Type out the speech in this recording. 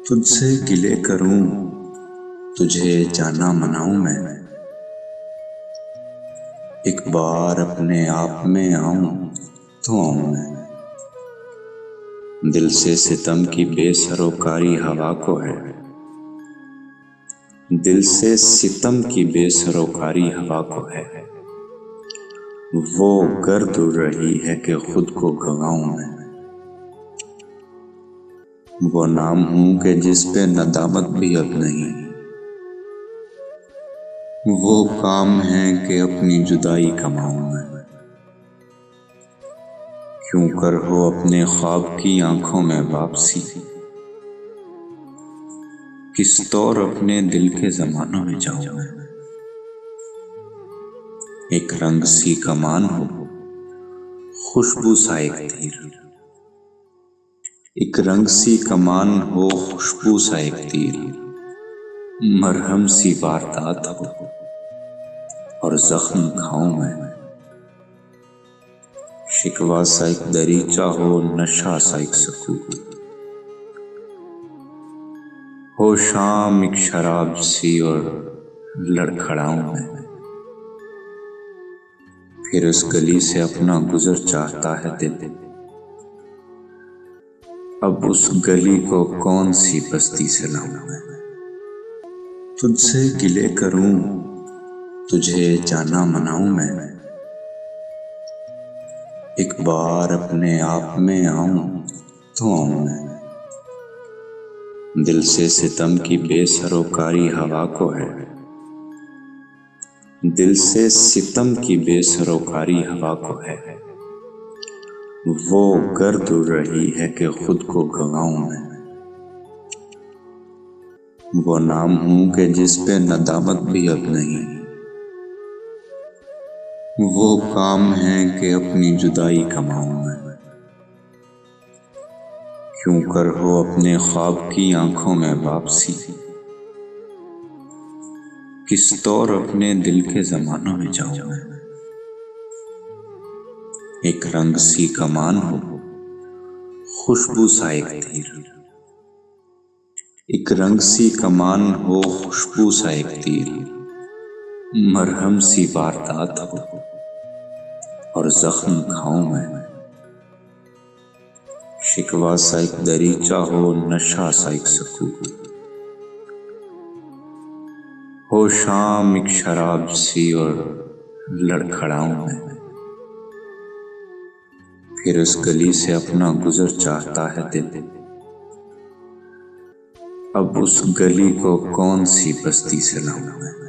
तुझसे गिले करूं, तुझे जाना मनाऊं मैं। एक बार अपने आप में आऊं तो आऊं मैं। दिल से सितम की बेसरोकारी हवा को है, दिल से सितम की बेसरोकारी हवा को है। वो गर्द उड़ रही है कि खुद को गवाऊं मैं। वो नाम हूं कि जिस पे नदामत भी अब नहीं। वो काम है कि अपनी जुदाई कमाऊं मैं। क्यों कर हो अपने ख्वाब की आंखों में वापसी, किस तौर अपने दिल के जमानों में जाऊं मैं। एक रंग सी कमान हो, खुशबू सा एक तीर। एक रंग सी कमान हो, खुशबू सा एक तीर। मरहम सी वारदात हो और जख्म खाऊं मैं। शिकवा सा एक दरीचा हो, नशा सा एक सकूत हो। शाम एक शराब सी और लड़खड़ाऊं मैं। फिर उस गली से अपना गुजर चाहता है दिल। अब उस गली को कौन सी बस्ती से लाऊं मैं। तुझसे गिले करूं, तुझे जाना मनाऊं मैं। एक बार अपने आप में आऊं तो आऊं मैं। दिल से सितम की बेसरोकारी हवा को है, दिल से सितम की बेसरोकारी हवा को है। वो गर्द उड़ रही है कि खुद को गवाऊं मैं। वो नाम हूं कि जिस पे नदामत भी अब नहीं। वो काम है कि अपनी जुदाई कमाऊं मैं। क्यों कर हो अपने ख्वाब की आंखों में वापसी, किस तौर अपने दिल के जमानों में जाऊं मैं। एक रंग सी कमान हो, खुशबू सा एक तीर। एक रंग सी कमान हो, खुशबू सा एक तीर। मरहम सी वारदात हो और जख्म खाऊं मैं। शिकवा सा एक दरीचा हो, नशा सा एक सकूत हो। शाम एक शराब सी और लड़खड़ाऊं मैं। फिर उस गली से अपना गुजर चाहता है दिल। अब उस गली को कौन सी बस्ती से लाऊं मैं।